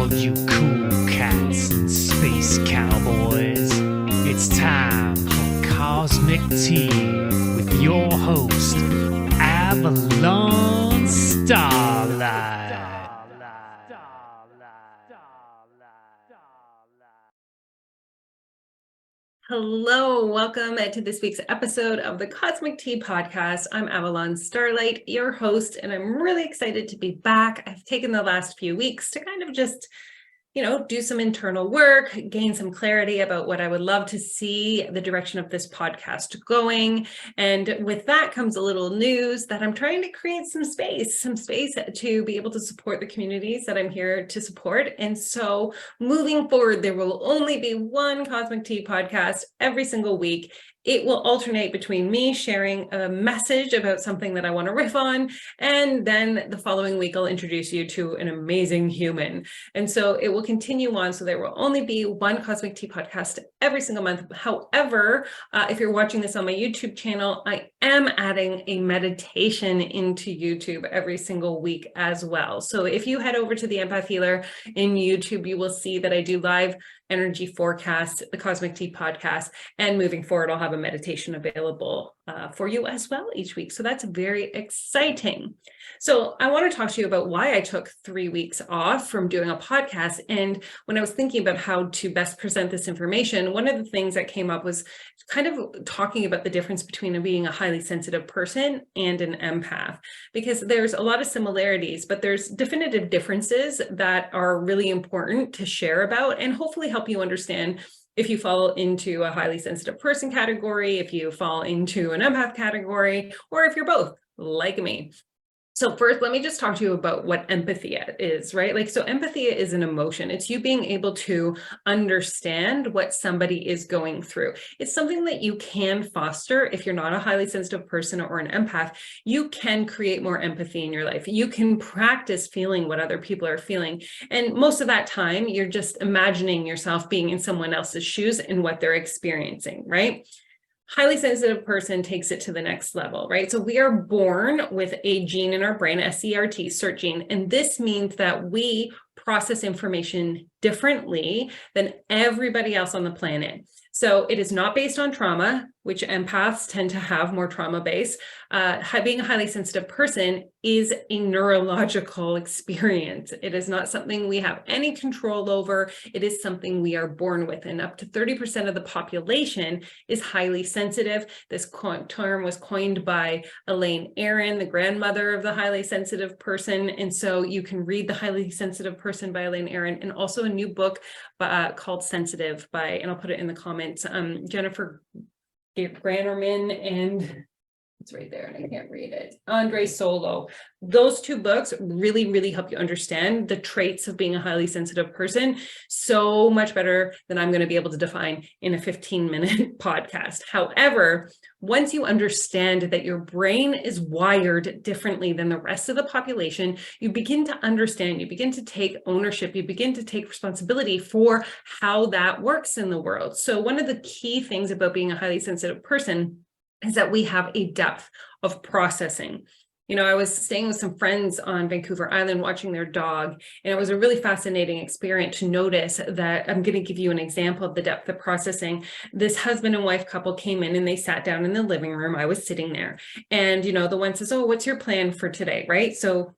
all you cool cats and space cowboys. It's time for Cosmic Tea with your host, Avalon Starlight. Hello, welcome to this week's episode of the Cosmic Tea Podcast. I'm Avalon Starlight, your host, and I'm really excited to be back. I've taken the last few weeks to kind of just, do some internal work, gain some clarity about what I would love to see the direction of this podcast going. And with that comes a little news that I'm trying to create some space to be able to support the communities that I'm here to support. And so moving forward, there will only be one Cosmic Tea podcast every single week. It will alternate between me sharing a message about something that I want to riff on, and then the following week I'll introduce you to an amazing human. And so it will continue on. So there will only be one Cosmic Tea podcast every single month. However, if you're watching this on my YouTube channel, I am adding a meditation into YouTube every single week as well. So if you head over to the Empath Healer in YouTube, you will see that I do live energy forecast, the Cosmic Tea podcast, and moving forward, I'll have a meditation available for you as well each week. So that's very exciting. So I want to talk to you about why I took 3 weeks off from doing a podcast. And when I was thinking about how to best present this information, one of the things that came up was kind of talking about the difference between being a highly sensitive person and an empath, because there's a lot of similarities, but there's definitive differences that are really important to share about and hopefully help you understand if you fall into a highly sensitive person category, if you fall into an empath category, or if you're both, like me. So first, let me just talk to you about what empathy is, right? So empathy is an emotion. It's you being able to understand what somebody is going through. It's something that you can foster if you're not a highly sensitive person or an empath. You can create more empathy in your life. You can practice feeling what other people are feeling. And most of that time, you're just imagining yourself being in someone else's shoes and what they're experiencing, right? Highly sensitive person takes it to the next level, right? So we are born with a gene in our brain, SERT, SERT gene, and this means that we process information differently than everybody else on the planet. So it is not based on trauma, which empaths tend to have more trauma based. Being a highly sensitive person is a neurological experience. It is not something we have any control over. It is something we are born with, and up to 30% of the population is highly sensitive. This term was coined by Elaine Aron, the grandmother of the highly sensitive person. And so you can read The Highly Sensitive Person by Elaine Aron, and also a new book called Sensitive and I'll put it in the comments, Jennifer Grannerman, and it's right there and I can't read it, Andre Solo. Those two books really, really help you understand the traits of being a highly sensitive person so much better than I'm going to be able to define in a 15-minute podcast. However, once you understand that your brain is wired differently than the rest of the population, you begin to understand, you begin to take ownership, you begin to take responsibility for how that works in the world. So one of the key things about being a highly sensitive person is that we have a depth of processing. I was staying with some friends on Vancouver Island watching their dog, and it was a really fascinating experience to notice that. I'm going to give you an example of the depth of processing. This husband and wife couple came in and they sat down in the living room. I was sitting there, and the one says, "Oh, what's your plan for today?" Right? So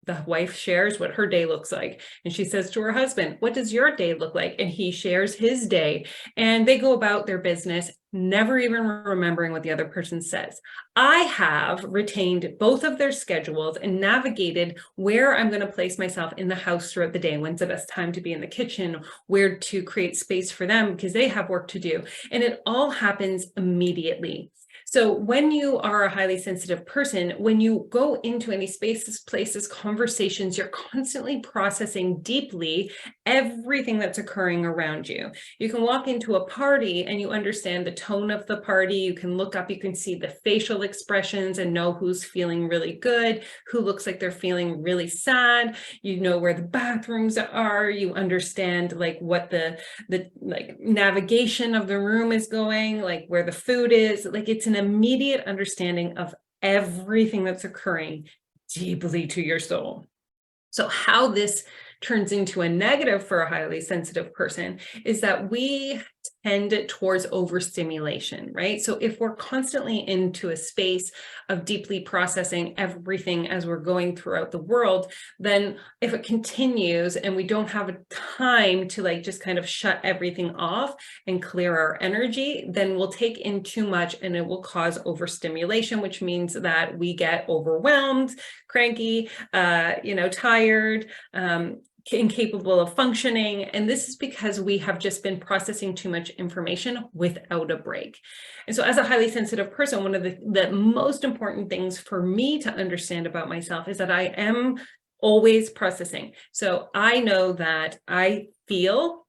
the wife shares what her day looks like. And she says to her husband, "What does your day look like?" And he shares his day. And they go about their business, never even remembering what the other person says. I have retained both of their schedules and navigated where I'm going to place myself in the house throughout the day. When's the best time to be in the kitchen, where to create space for them because they have work to do. And it all happens immediately. So when you are a highly sensitive person, when you go into any spaces, places, conversations, you're constantly processing deeply everything that's occurring around you. You can walk into a party and you understand the tone of the party. You can look up, you can see the facial expressions and know who's feeling really good, who looks like they're feeling really sad. You know where the bathrooms are. You understand what the navigation of the room is going, like where the food is. It's an immediate understanding of everything that's occurring deeply to your soul. So how this turns into a negative for a highly sensitive person is that we tend towards overstimulation, right? So if we're constantly into a space of deeply processing everything as we're going throughout the world, then if it continues and we don't have a time to like just kind of shut everything off and clear our energy, then we'll take in too much and it will cause overstimulation, which means that we get overwhelmed, cranky, tired, incapable of functioning. And this is because we have just been processing too much information without a break. And so as a highly sensitive person, one of the most important things for me to understand about myself is that I am always processing. So I know that I feel,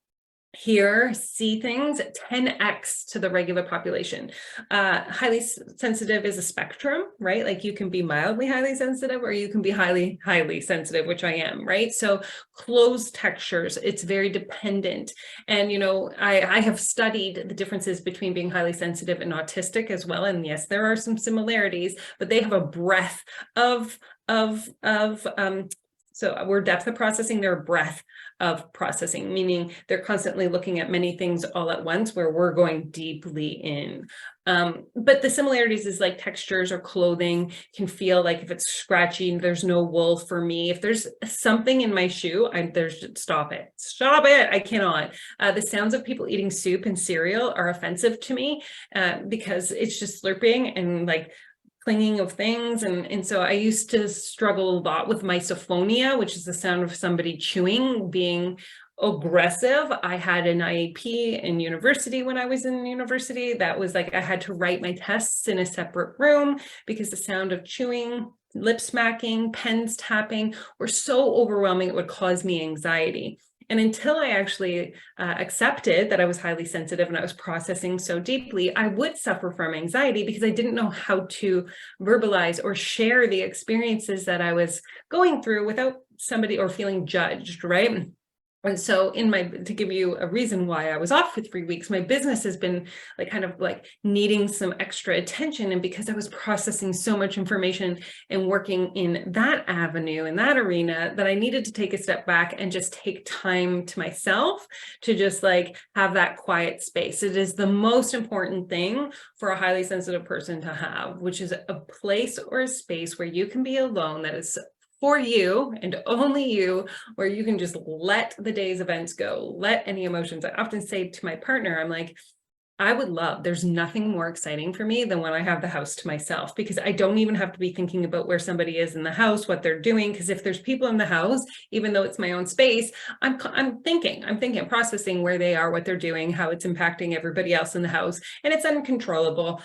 hear, see things 10x to the regular population. Highly sensitive is a spectrum, right? Like you can be mildly highly sensitive or you can be highly, highly sensitive, which I am, right? So closed textures, it's very dependent. And, I have studied the differences between being highly sensitive and autistic as well. And yes, there are some similarities, but they have a breadth so we're depth of processing, they're breadth of processing, meaning they're constantly looking at many things all at once where we're going deeply in. But the similarities is like textures or clothing can feel like if it's scratchy, there's no wool for me. If there's something in my shoe, stop it, I cannot. The sounds of people eating soup and cereal are offensive to me because it's just slurping and like clinging of things. And so I used to struggle a lot with misophonia, which is the sound of somebody chewing, being aggressive. I had an IEP in university when I was in university. That was like, I had to write my tests in a separate room because the sound of chewing, lip smacking, pens tapping were so overwhelming, it would cause me anxiety. And until I actually accepted that I was highly sensitive and I was processing so deeply, I would suffer from anxiety because I didn't know how to verbalize or share the experiences that I was going through without somebody or feeling judged, right? And so to give you a reason why I was off for 3 weeks, my business has been like kind of like needing some extra attention. And because I was processing so much information and working in that avenue, in that arena, that I needed to take a step back and just take time to myself to just like have that quiet space. It is the most important thing for a highly sensitive person to have, which is a place or a space where you can be alone that is for you and only you, where you can just let the day's events go, let any emotions. I often say to my partner, I'm like, there's nothing more exciting for me than when I have the house to myself, because I don't even have to be thinking about where somebody is in the house, what they're doing. Because if there's people in the house, even though it's my own space, I'm thinking, processing where they are, what they're doing, how it's impacting everybody else in the house, and it's uncontrollable.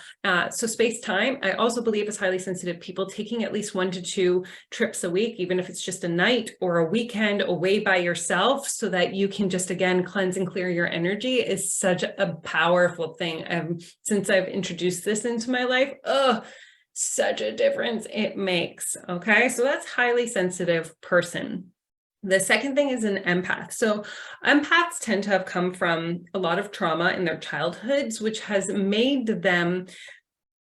So space time, I also believe as highly sensitive people, taking at least 1 to 2 trips a week, even if it's just a night or a weekend away by yourself, so that you can just again cleanse and clear your energy, is such a powerful thing. Since I've introduced this into my life, such a difference it makes. Okay, so that's highly sensitive person. The second thing is an empath. So empaths tend to have come from a lot of trauma in their childhoods, which has made them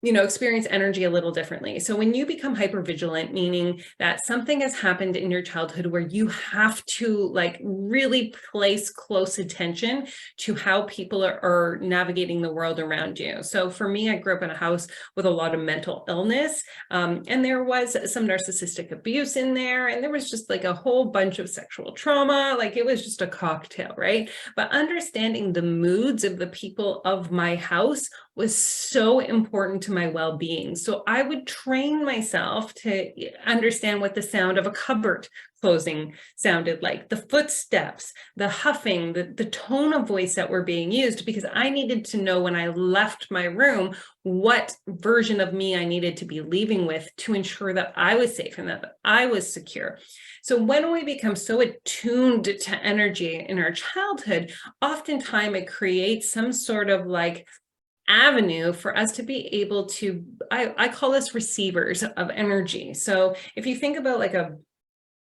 experience energy a little differently. So when you become hypervigilant, meaning that something has happened in your childhood where you have to like really place close attention to how people are navigating the world around you. So for me, I grew up in a house with a lot of mental illness, and there was some narcissistic abuse in there, and there was just like a whole bunch of sexual trauma. Like it was just a cocktail, right? But understanding the moods of the people of my house was so important to my well-being. So I would train myself to understand what the sound of a cupboard closing sounded like, the footsteps, the huffing, the tone of voice that were being used, because I needed to know when I left my room what version of me I needed to be leaving with to ensure that I was safe and that I was secure. So when we become so attuned to energy in our childhood, oftentimes it creates some sort of like avenue for us to be able to, I call us receivers of energy. So if you think about like a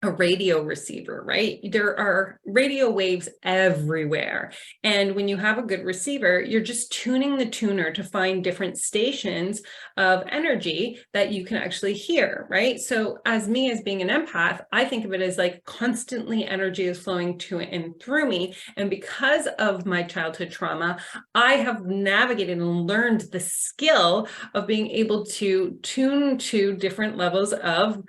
a radio receiver, right? There are radio waves everywhere. And when you have a good receiver, you're just tuning the tuner to find different stations of energy that you can actually hear, right? So as being an empath, I think of it as like constantly energy is flowing to and through me. And because of my childhood trauma, I have navigated and learned the skill of being able to tune to different levels of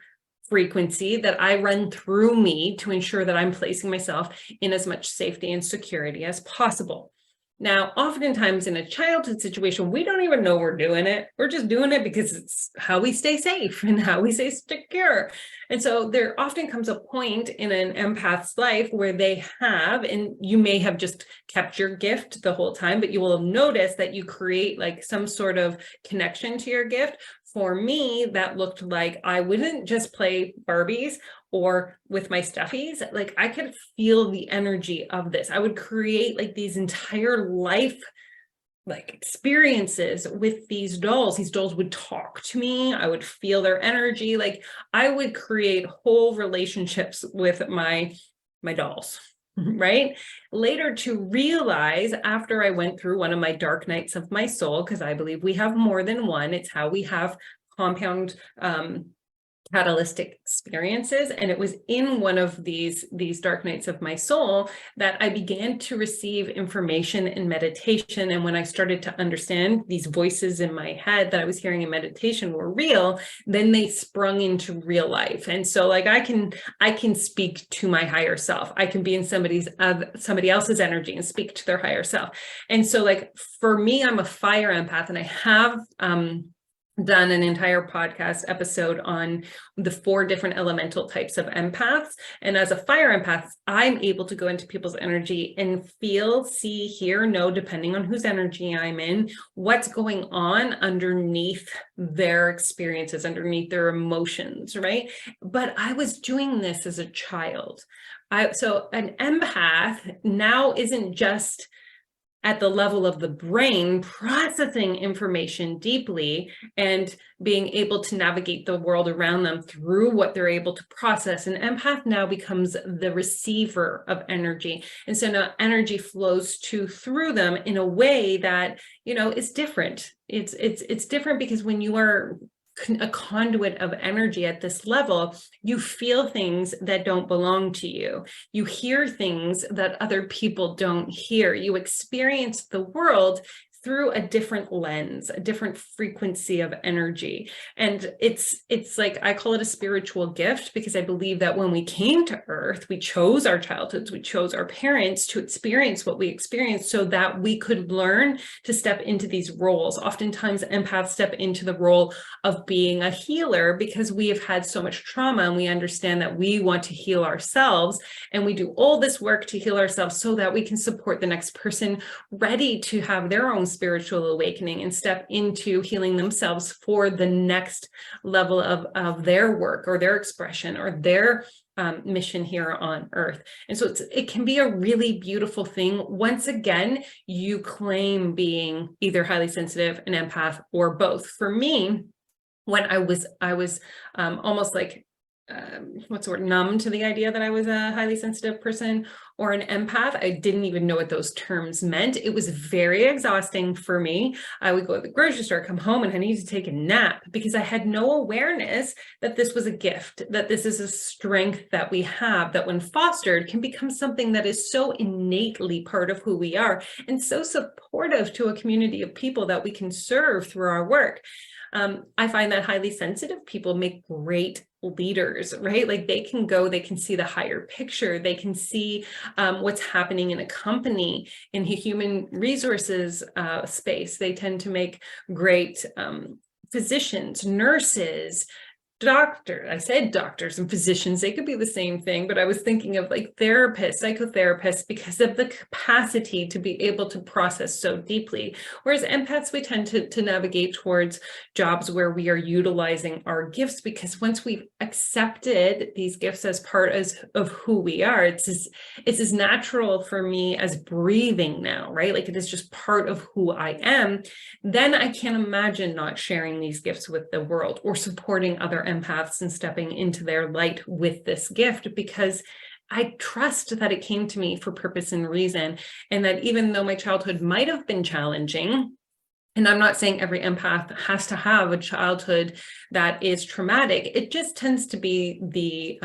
frequency that I run through me to ensure that I'm placing myself in as much safety and security as possible. Now, oftentimes in a childhood situation, we don't even know we're doing it. We're just doing it because it's how we stay safe and how we stay secure. And so there often comes a point in an empath's life where they have, and you may have just kept your gift the whole time, but you will notice that you create like some sort of connection to your gift. For me, that looked like I wouldn't just play Barbies or with my stuffies. Like I could feel the energy of this. I would create like these entire life like experiences with these dolls. These dolls would talk to me. I would feel their energy. Like I would create whole relationships with my dolls. Right? Later to realize after I went through one of my dark nights of my soul, because I believe we have more than one, it's how we have compound catalytic experiences. And it was in one of these dark nights of my soul that I began to receive information in meditation. And when I started to understand these voices in my head that I was hearing in meditation were real, then they sprung into real life. And so like I can speak to my higher self. I can be in somebody else's energy and speak to their higher self. And so like for me, I'm a fire empath, and I have done an entire podcast episode on the 4 different elemental types of empaths. And as a fire empath, I'm able to go into people's energy and feel, see, hear, know, depending on whose energy I'm in, what's going on underneath their experiences, underneath their emotions, right? But I was doing this as a child. So an empath now isn't just at the level of the brain, processing information deeply and being able to navigate the world around them through what they're able to process. An empath now becomes the receiver of energy. And so now energy flows through them in a way that, is different. It's different because when you are a conduit of energy at this level, you feel things that don't belong to you. You hear things that other people don't hear. You experience the world through a different lens, a different frequency of energy. And it's like, I call it a spiritual gift, because I believe that when we came to Earth, we chose our childhoods, we chose our parents to experience what we experienced so that we could learn to step into these roles. Oftentimes empaths step into the role of being a healer because we have had so much trauma, and we understand that we want to heal ourselves, and we do all this work to heal ourselves so that we can support the next person ready to have their own spiritual awakening and step into healing themselves for the next level of their work or their expression or their mission here on Earth. And so it can be a really beautiful thing. Once again, you claim being either highly sensitive, an empath, or both. For me, when I was almost like numb to the idea that I was a highly sensitive person or an empath. I didn't even know what those terms meant. It was very exhausting for me. I would go to the grocery store, come home, and I needed to take a nap because I had no awareness that this was a gift, that this is a strength that we have, that when fostered can become something that is so innately part of who we are and so supportive to a community of people that we can serve through our work. I find that highly sensitive people make great leaders, right? Like they can see the higher picture. They can see what's happening in a company, in the human resources space. They tend to make great physicians, nurses, doctors. I said doctors and physicians, they could be the same thing, but I was thinking of like therapists, psychotherapists, because of the capacity to be able to process so deeply. Whereas empaths, we tend to navigate towards jobs where we are utilizing our gifts, because once we've accepted these gifts as part of who we are, it's as natural for me as breathing now, right? Like it is just part of who I am. Then I can't imagine not sharing these gifts with the world or supporting other empaths and stepping into their light with this gift, because I trust that it came to me for purpose and reason, and that even though my childhood might have been challenging, and I'm not saying every empath has to have a childhood that is traumatic, it just tends to be the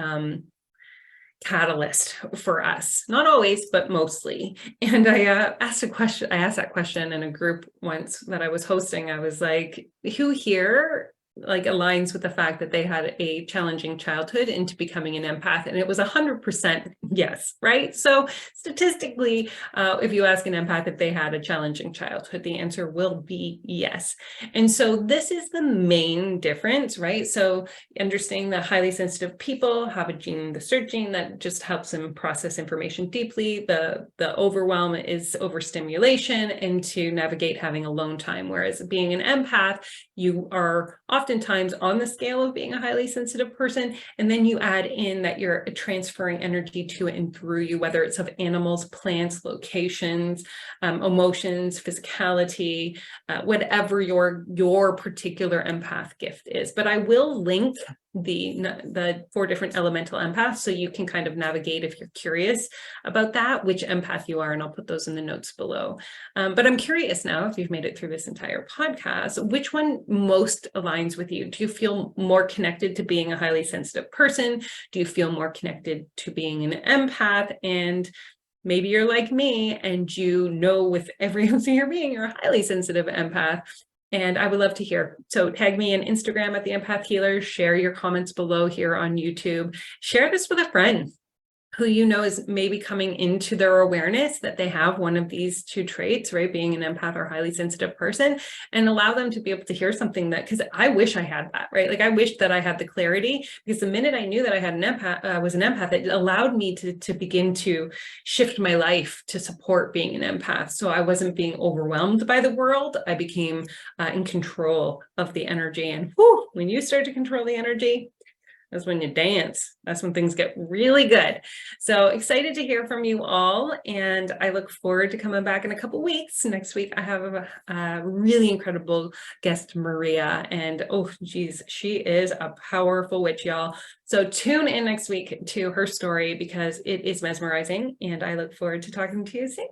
catalyst for us. Not always, but mostly. And I asked that question in a group once that I was hosting. I was like, who here aligns with the fact that they had a challenging childhood into becoming an empath? And it was 100% yes, right? So statistically, if you ask an empath if they had a challenging childhood, the answer will be yes. And so this is the main difference, right? So understanding that highly sensitive people have a gene, the SERT gene, that just helps them process information deeply. The overwhelm is overstimulation, and to navigate having alone time. Whereas being an empath, you are oftentimes on the scale of being a highly sensitive person, and then you add in that you're transferring energy to and through you, whether it's of animals, plants, locations, emotions, physicality, whatever your particular empath gift is. But I will link the 4 different elemental empaths, so you can kind of navigate, if you're curious about that, which empath you are, and I'll put those in the notes below. But I'm curious now, if you've made it through this entire podcast, which one most aligns with you? Do you feel more connected to being a highly sensitive person? Do you feel more connected to being an empath? And maybe you're like me and you know with every ounce of your being you're a highly sensitive empath. And I would love to hear. So tag me on Instagram at the Empath Healer, share your comments below here on YouTube, share this with a friend who you know is maybe coming into their awareness that they have one of these 2 traits, right? Being an empath or highly sensitive person, and allow them to be able to hear something that, because I wish I had that, right? I wish that I had the clarity, because the minute I knew that I had an empath, was an empath, it allowed me to begin to shift my life to support being an empath. So I wasn't being overwhelmed by the world. I became in control of the energy. And whew, when you start to control the energy, that's when you dance. That's when things get really good. So excited to hear from you all. And I look forward to coming back in a couple weeks. Next week, I have a really incredible guest, Maria. And oh, geez, she is a powerful witch, y'all. So tune in next week to her story, because it is mesmerizing. And I look forward to talking to you soon.